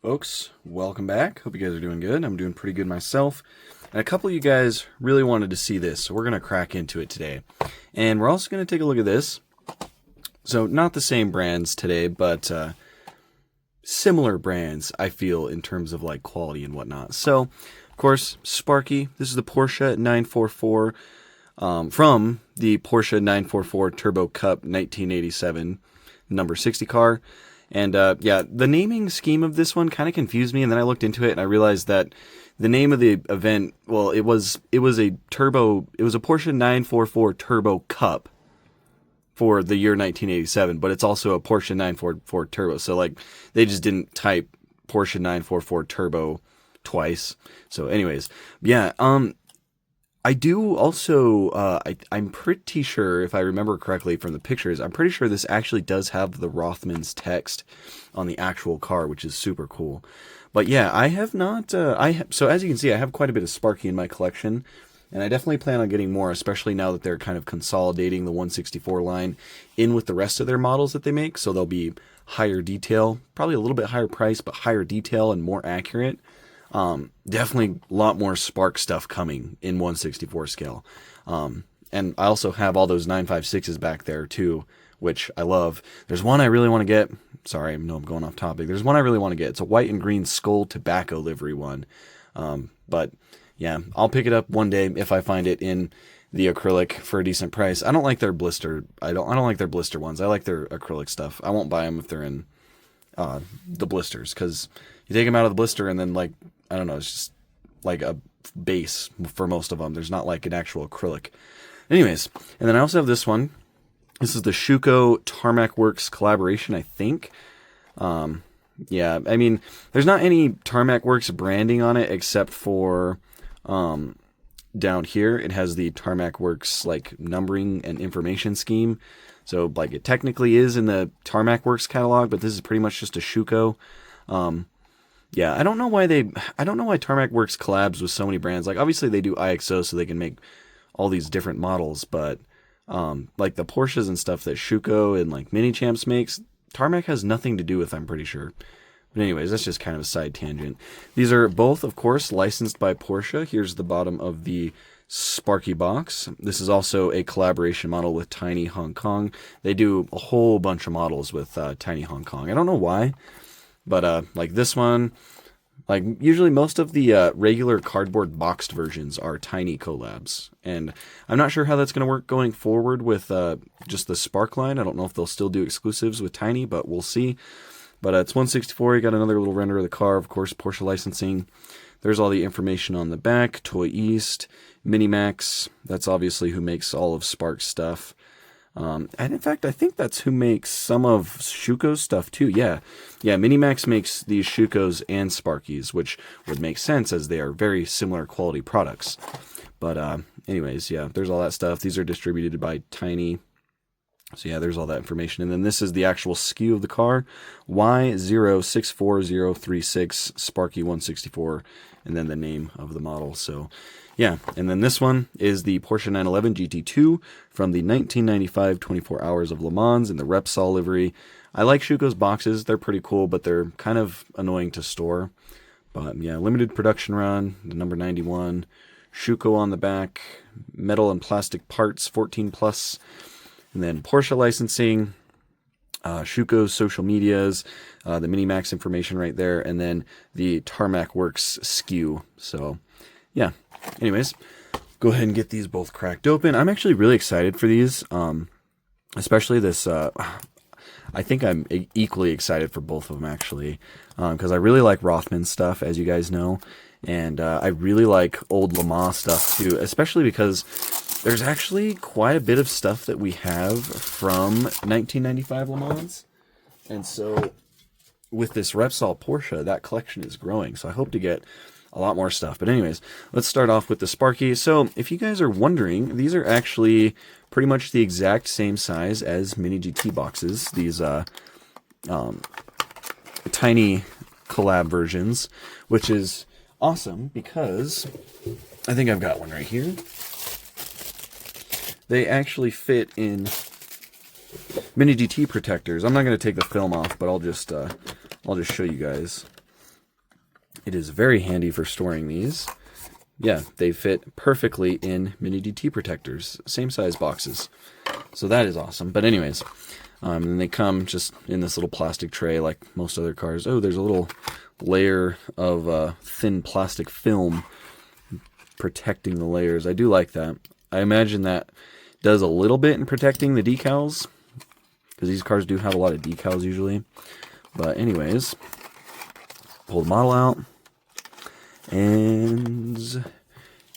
Folks, welcome back. Hope you guys are doing good. I'm doing pretty good myself. And a couple of you guys really wanted to see this, so we're going to crack into it today. And we're also going to take a look at this. So, not the same brands today, but similar brands, I feel, in terms of like quality and whatnot. So, of course, Sparky. This is the Porsche 944 from the Porsche 944 Turbo Cup 1987 number 60 car. And yeah, the naming scheme of this one kind of confused me, and then I looked into it and I realized that the name of the event, well, it was a Porsche 944 Turbo Cup for the year 1987, but it's also a Porsche 944 Turbo. So like they just didn't type Porsche 944 Turbo twice. So anyways, yeah, I do also, I'm pretty sure, if I remember correctly from the pictures, I'm pretty sure this actually does have the Rothman's text on the actual car, which is super cool. But yeah, I have not, so as you can see, I have quite a bit of Sparky in my collection, and I definitely plan on getting more, especially now that they're kind of consolidating the 164 line in with the rest of their models that they make, so they'll be higher detail, probably a little bit higher price, but higher detail and more accurate. Definitely a lot more Spark stuff coming in 164 scale. And I also have all those 956s back there too, which I love. There's one I really want to get. Sorry, I know I'm going off topic. There's one I really want to get. It's a white and green skull tobacco livery one. But yeah, I'll pick it up one day if I find it in the acrylic for a decent price. I don't like their blister. I don't like their blister ones. I like their acrylic stuff. I won't buy them if they're in the blisters, because you take them out of the blister and then, like, I don't know, it's just like a base for most of them. There's not like an actual acrylic. Anyways, and then I also have this one. This is the Schuco Tarmac Works collaboration, I think. Yeah, I mean, there's not any Tarmac Works branding on it except for down here. It has the Tarmac Works like numbering and information scheme. So like it technically is in the Tarmac Works catalog, but this is pretty much just a Schuco. Yeah, I don't know why Tarmac Works collabs with so many brands. Like obviously they do IXO so they can make all these different models, but like the Porsches and stuff that Schuco and like Mini Champs makes, Tarmac has nothing to do with, I'm pretty sure. But anyways, that's just kind of a side tangent. These are both, of course, licensed by Porsche. Here's the bottom of the Sparky box. This is also a collaboration model with Tiny Hong Kong. They do a whole bunch of models with Tiny Hong Kong. I don't know why, but like this one, like usually most of the regular cardboard boxed versions are Tiny collabs. And I'm not sure how that's going to work going forward with just the Spark line. I don't know if they'll still do exclusives with Tiny, but we'll see. But it's 164. You got another little render of the car, of course, Porsche licensing. There's all the information on the back. Toy East, Minimax. That's obviously who makes all of Spark's stuff. And in fact, I think that's who makes some of Schuco's stuff too. Yeah, Minimax makes these Schucos and Sparkies, which would make sense as they are very similar quality products. But anyways, yeah, there's all that stuff. These are distributed by Tiny. So yeah, there's all that information. And then this is the actual SKU of the car, Y064036 Sparky 164, and then the name of the model. So yeah, and then this one is the Porsche 911 GT2 from the 1995 24 Hours of Le Mans in the Repsol livery. I like Schuco's boxes. They're pretty cool, but they're kind of annoying to store. But yeah, limited production run, the number 91, Schuco on the back, metal and plastic parts, 14 plus. And then Porsche licensing, Schuco's social medias, the Minimax information right there, and then the Tarmac Works SKU. So, yeah. Anyways, go ahead and get these both cracked open. I'm actually really excited for these, especially this. I think I'm equally excited for both of them, actually, because I really like Rothman stuff, as you guys know, and I really like old Le Mans stuff, too, especially because there's actually quite a bit of stuff that we have from 1995 Le Mans. And so with this Repsol Porsche, that collection is growing. So I hope to get a lot more stuff. But anyways, let's start off with the Sparky. So if you guys are wondering, these are actually pretty much the exact same size as Mini GT boxes. These tiny collab versions, which is awesome because I think I've got one right here. They actually fit in Mini GT protectors. I'm not going to take the film off, but I'll just show you guys. It is very handy for storing these. Yeah, they fit perfectly in mini DT protectors, same size boxes. So that is awesome. But anyways, and they come just in this little plastic tray like most other cars. Oh, there's a little layer of thin plastic film protecting the layers. I do like that. I imagine that does a little bit in protecting the decals, because these cars do have a lot of decals usually. But anyways, pull the model out. And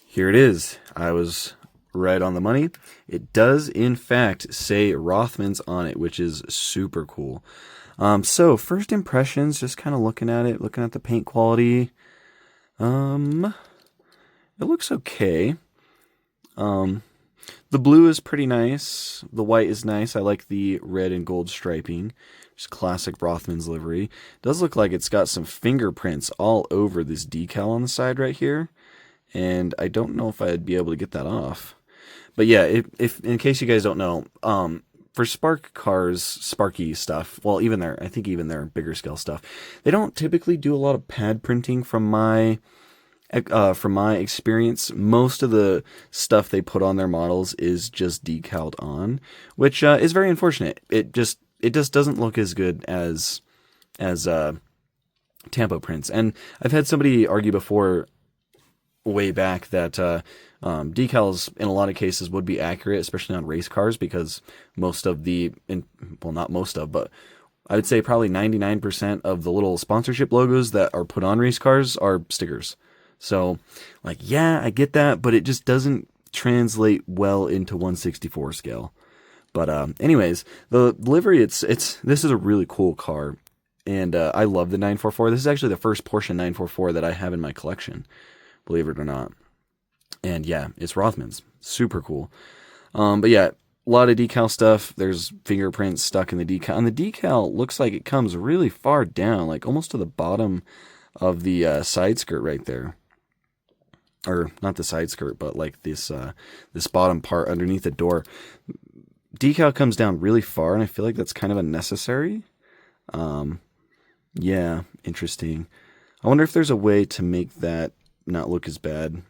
here it is. I was right on the money. It does, in fact, say Rothmans on it, which is super cool. So, first impressions, just kind of looking at it, looking at the paint quality. It looks okay. The blue is pretty nice. The white is nice. I like the red and gold striping. Just classic Rothmans livery. It does look like it's got some fingerprints all over this decal on the side right here. And I don't know if I'd be able to get that off. But yeah, if in case you guys don't know, for Spark cars, Sparky stuff, well, I think even their bigger scale stuff, they don't typically do a lot of pad printing from my experience. Most of the stuff they put on their models is just decaled on, which is very unfortunate. It just doesn't look as good as tampo prints. And I've had somebody argue before, way back, that decals in a lot of cases would be accurate, especially on race cars, because most of not most of, but I would say probably 99% of the little sponsorship logos that are put on race cars are stickers. So, like, yeah, I get that, but it just doesn't translate well into 1/64 scale. But anyways, the livery, this is a really cool car, and I love the 944. This is actually the first Porsche 944 that I have in my collection, believe it or not. And yeah, it's Rothmans. Super cool. But yeah, a lot of decal stuff. There's fingerprints stuck in the decal. And the decal looks like it comes really far down, like almost to the bottom of the side skirt right there. Or not the side skirt, but like this bottom part underneath the door. Decal comes down really far, and I feel like that's kind of unnecessary. Yeah, interesting. I wonder if there's a way to make that not look as bad.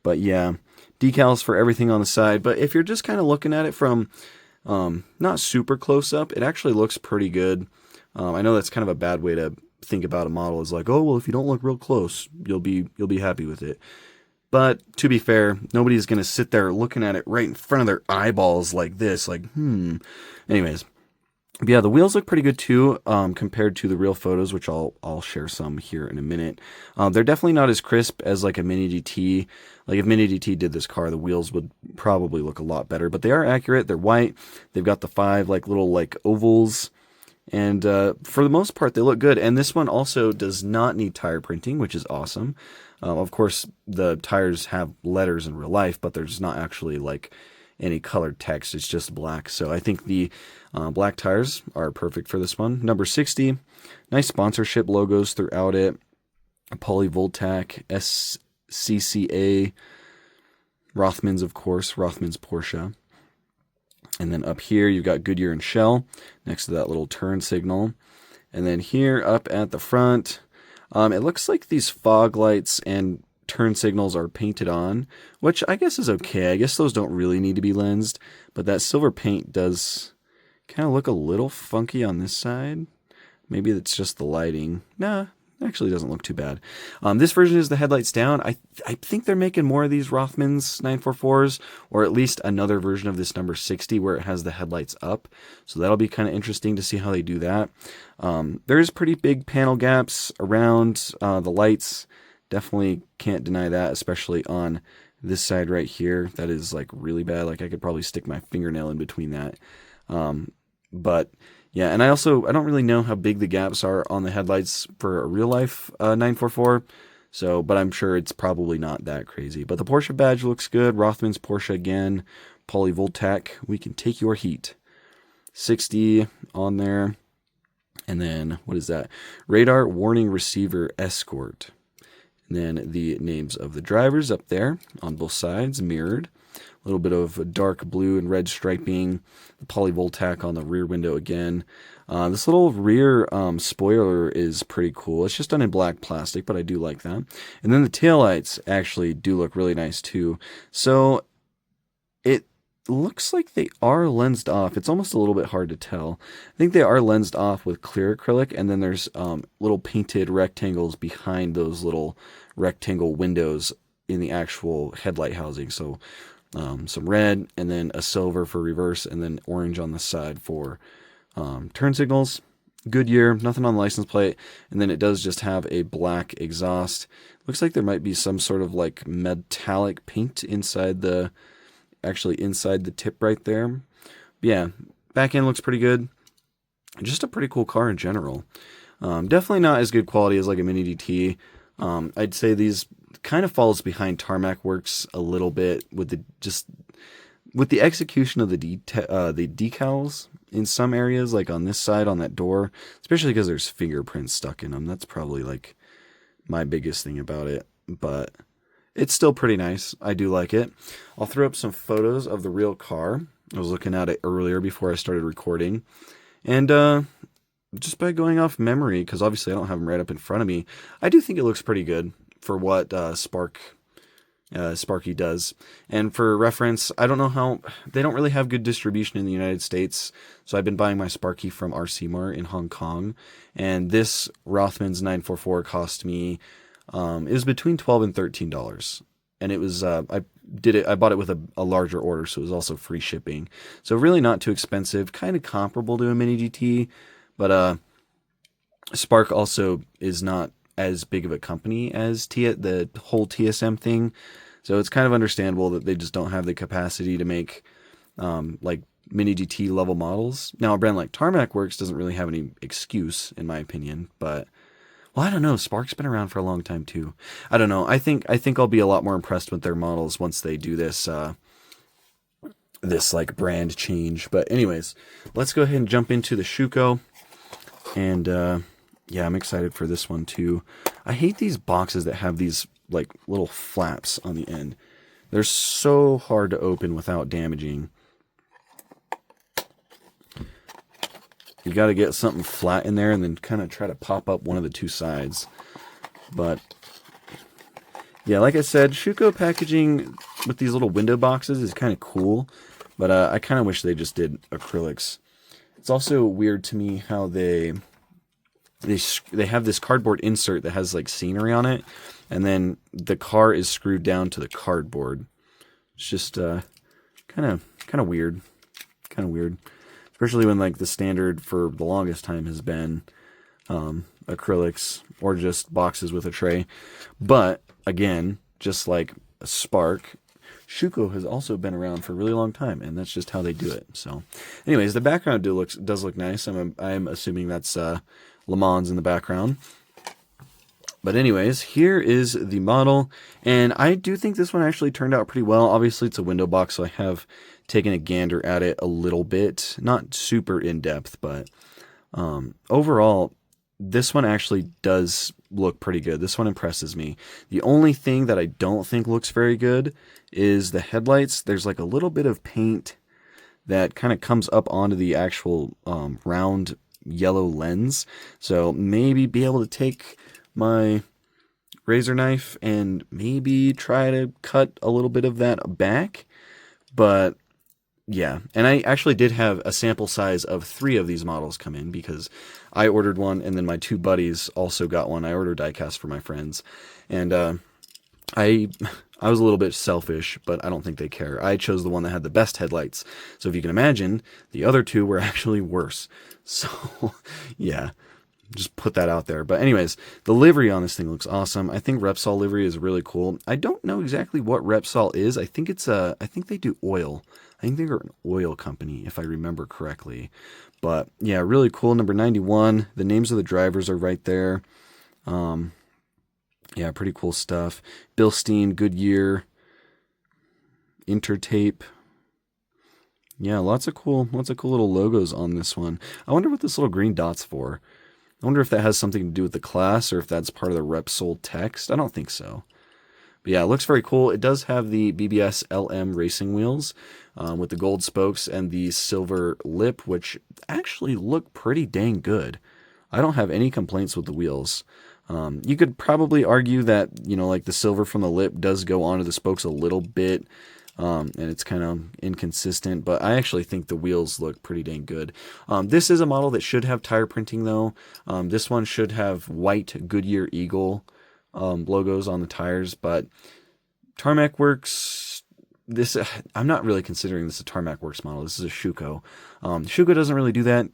But yeah, decals for everything on the side. But if you're just kind of looking at it from not super close up, it actually looks pretty good. I know that's kind of a bad way to think about a model, is like, oh, well, if you don't look real close, you'll be happy with it. But to be fair, nobody's going to sit there looking at it right in front of their eyeballs like this, like, Anyways, yeah, the wheels look pretty good too, compared to the real photos, which I'll share some here in a minute. They're definitely not as crisp as like a Mini GT. Like if Mini GT did this car, the wheels would probably look a lot better. But they are accurate. They're white. They've got the 5 like little like ovals. And for the most part, they look good. And this one also does not need tire printing, which is awesome. Of course, the tires have letters in real life, but there's not actually like any colored text. It's just black. So I think the black tires are perfect for this one. Number 60, nice sponsorship logos throughout it. Polyvoltac, SCCA, Rothmans, of course, Rothmans Porsche. And then up here, you've got Goodyear and Shell next to that little turn signal. And then here up at the front, it looks like these fog lights and turn signals are painted on, which I guess is okay. I guess those don't really need to be lensed, but that silver paint does kind of look a little funky on this side. Maybe it's just the lighting. Nah, actually doesn't look too bad. This version is the headlights down. I think they're making more of these Rothmans 944s, or at least another version of this number 60 where it has the headlights up. So that'll be kind of interesting to see how they do that. There's pretty big panel gaps around the lights. Definitely can't deny that, especially on this side right here. That is like really bad. Like I could probably stick my fingernail in between that. But yeah, and I don't really know how big the gaps are on the headlights for a real life 944. So, but I'm sure it's probably not that crazy. But the Porsche badge looks good. Rothmans Porsche again. Polyvoltac, we can take your heat. 60 on there. And then, what is that? Radar warning receiver escort. And then the names of the drivers up there on both sides, mirrored. A little bit of dark blue and red striping. The polyvoltaic on the rear window again. This little rear spoiler is pretty cool. It's just done in black plastic, but I do like that. And then the taillights actually do look really nice too. So it looks like they are lensed off. It's almost a little bit hard to tell. I think they are lensed off with clear acrylic, and then there's little painted rectangles behind those little rectangle windows in the actual headlight housing. So some red, and then a silver for reverse, and then orange on the side for turn signals. Goodyear, nothing on the license plate, and then it does just have a black exhaust. Looks like there might be some sort of like metallic paint inside the tip right there. But yeah, back end looks pretty good. Just a pretty cool car in general. Definitely not as good quality as like a Mini GT. I'd say these kind of falls behind Tarmac Works a little bit with the execution of the decals in some areas, like on this side on that door, especially because there's fingerprints stuck in them. That's probably like my biggest thing about it, but it's still pretty nice. I do like it. I'll throw up some photos of the real car. I was looking at it earlier before I started recording. And just by going off memory, because obviously I don't have them right up in front of me, I do think it looks pretty good for what Sparky does. And for reference, I don't know how... They don't really have good distribution in the United States, so I've been buying my Sparky from RC Mart in Hong Kong. And this Rothmans 944 cost me... it was between $12 and $13, and it was I bought it with a larger order, so it was also free shipping. So really not too expensive, kind of comparable to a Mini GT, but Spark also is not as big of a company as the whole TSM thing, so it's kind of understandable that they just don't have the capacity to make like Mini GT level models. Now a brand like Tarmac Works doesn't really have any excuse, in my opinion, but well, I don't know. Spark's been around for a long time too. I don't know. I think I'll be a lot more impressed with their models once they do this this like brand change. But anyways, let's go ahead and jump into the Schuco. And yeah, I'm excited for this one too. I hate these boxes that have these like little flaps on the end. They're so hard to open without damaging. You got to get something flat in there and then kind of try to pop up one of the two sides. But yeah, like I said, Schuco packaging with these little window boxes is kind of cool. But I kind of wish they just did acrylics. It's also weird to me how they have this cardboard insert that has like scenery on it, and then the car is screwed down to the cardboard. It's just kind of weird. Kind of weird. Especially when like the standard for the longest time has been acrylics or just boxes with a tray. But again, just like a Spark, Schuco has also been around for a really long time, and that's just how they do it. So anyways, the background does look nice. I'm assuming that's Le Mans in the background. But anyways, here is the model, and I do think this one actually turned out pretty well. Obviously, it's a window box, so I have taken a gander at it a little bit. Not super in-depth, but overall, this one actually does look pretty good. This one impresses me. The only thing that I don't think looks very good is the headlights. There's like a little bit of paint that kind of comes up onto the actual round yellow lens. So maybe be able to take my razor knife and maybe try to cut a little bit of that back. But yeah, and I actually did have a sample size of 3 of these models come in because I ordered one and then my 2 buddies also got one. I ordered Diecast for my friends, and I was a little bit selfish, but I don't think they care. I chose the one that had the best headlights. So if you can imagine, the other 2 were actually worse. So yeah, just put that out there. But anyways, the livery on this thing looks awesome. I think Repsol livery is really cool. I don't know exactly what Repsol is. I think they do oil. I think they're an oil company, if I remember correctly. But yeah, really cool. Number 91. The names of the drivers are right there. Yeah, pretty cool stuff. Bilstein, Goodyear, Intertape. Yeah, lots of cool little logos on this one. I wonder what this little green dot's for. I wonder if that has something to do with the class or if that's part of the Repsol text. I don't think so. But yeah, it looks very cool. It does have the BBS LM racing wheels with the gold spokes and the silver lip, which actually look pretty dang good. I don't have any complaints with the wheels. You could probably argue that, like the silver from the lip does go onto the spokes a little bit, and it's kind of inconsistent, but I actually think the wheels look pretty dang good. This is a model that should have tire printing, though. This one should have white Goodyear Eagle logos on the tires, but Tarmac Works, I'm not really considering this a Tarmac Works model. This is a Schuco. Schuco doesn't really do that,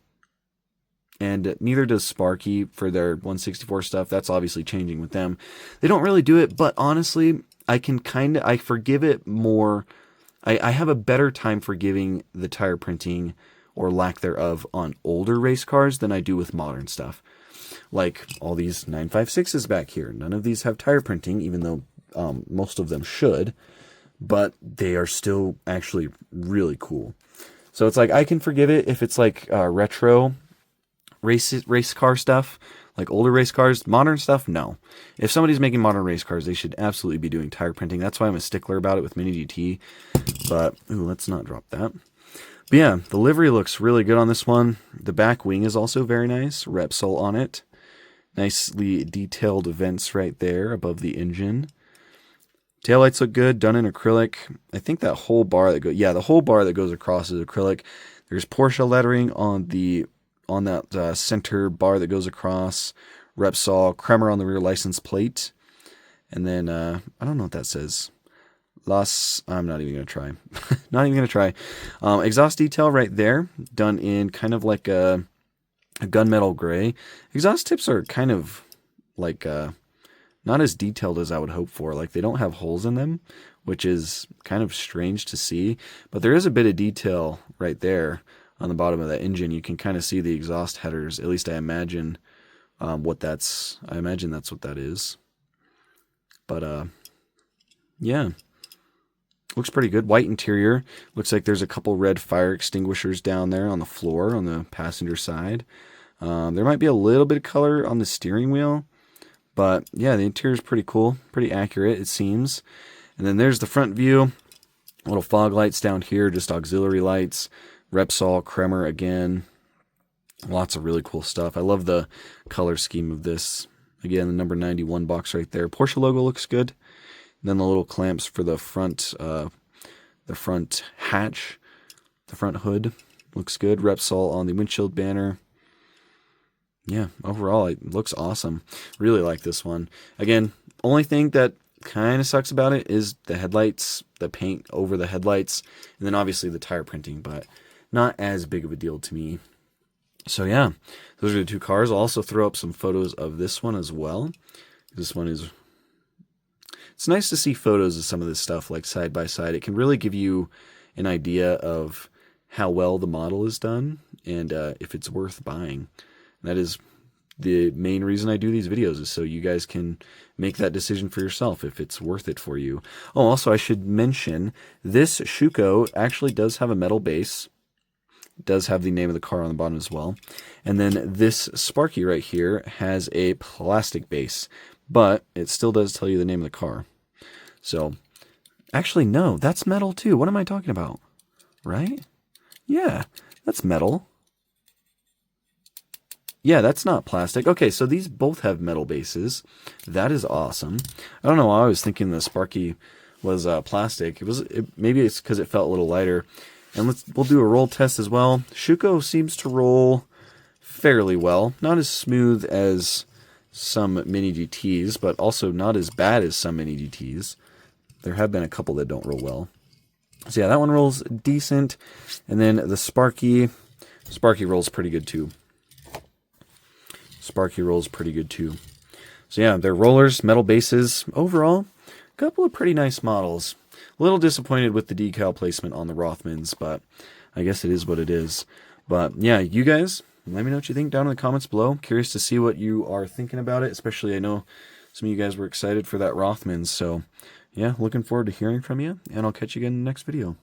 and neither does Sparky for their 164 stuff. That's obviously changing with them. They don't really do it, but honestly, I forgive it more. I have a better time forgiving the tire printing or lack thereof on older race cars than I do with modern stuff. Like all these 956s back here. None of these have tire printing, even though most of them should, but they are still actually really cool. So it's like I can forgive it if it's like retro race car stuff, like older race cars. Modern stuff, no. If somebody's making modern race cars, they should absolutely be doing tire printing. That's why I'm a stickler about it with Mini GT. But let's not drop that. But yeah, the livery looks really good on this one. The back wing is also very nice. Repsol on it. Nicely detailed vents right there above the engine. Taillights look good, done in acrylic. I think that whole bar that the whole bar that goes across is acrylic. There's Porsche lettering on that center bar that goes across. Repsol, Kremer on the rear license plate. And then, I don't know what that says. I'm not even going to try. Not even going to try. Exhaust detail right there, done in kind of like a gunmetal gray. Exhaust tips are kind of like not as detailed as I would hope for. Like they don't have holes in them, which is kind of strange to see. But there is a bit of detail right there on the bottom of that engine. You can kind of see the exhaust headers. At least I imagine I imagine that's what that is. But yeah. Looks pretty good. White interior. Looks like there's a couple red fire extinguishers down there on the floor on the passenger side. There might be a little bit of color on the steering wheel. But yeah, the interior is pretty cool. Pretty accurate, it seems. And then there's the front view. Little fog lights down here. Just auxiliary lights. Repsol, Kremer again. Lots of really cool stuff. I love the color scheme of this. Again, the number 91 box right there. Porsche logo looks good. And then the little clamps for the front hatch, the front hood looks good. Repsol on the windshield banner. Yeah, overall it looks awesome. Really like this one. Again, only thing that kind of sucks about it is the headlights, the paint over the headlights, and then obviously the tire printing, but not as big of a deal to me. So yeah, those are the two cars. I'll also throw up some photos of this one as well. This one is... It's nice to see photos of some of this stuff like side by side. It can really give you an idea of how well the model is done and if it's worth buying. That is the main reason I do these videos, is so you guys can make that decision for yourself if it's worth it for you. Oh, also I should mention this Schuco actually does have a metal base. It does have the name of the car on the bottom as well. And then this Sparky right here has a plastic base, but it still does tell you the name of the car. So, actually, no, that's metal too. What am I talking about? Right? Yeah, that's metal. Yeah, that's not plastic. Okay, so these both have metal bases. That is awesome. I don't know why I was thinking the Sparky was plastic. Maybe it's because it felt a little lighter. And we'll do a roll test as well. Schuco seems to roll fairly well. Not as smooth as some Mini GTs, but also not as bad as some Mini GTs. There have been a couple that don't roll well. So yeah, that one rolls decent. And then the Sparky rolls pretty good too. Sparky rolls pretty good too. So yeah, they're rollers, metal bases. Overall, a couple of pretty nice models. A little disappointed with the decal placement on the Rothmans, but I guess it is what it is. But yeah, you guys, let me know what you think down in the comments below. Curious to see what you are thinking about it, especially I know some of you guys were excited for that Rothmans. So yeah, looking forward to hearing from you, and I'll catch you again in the next video.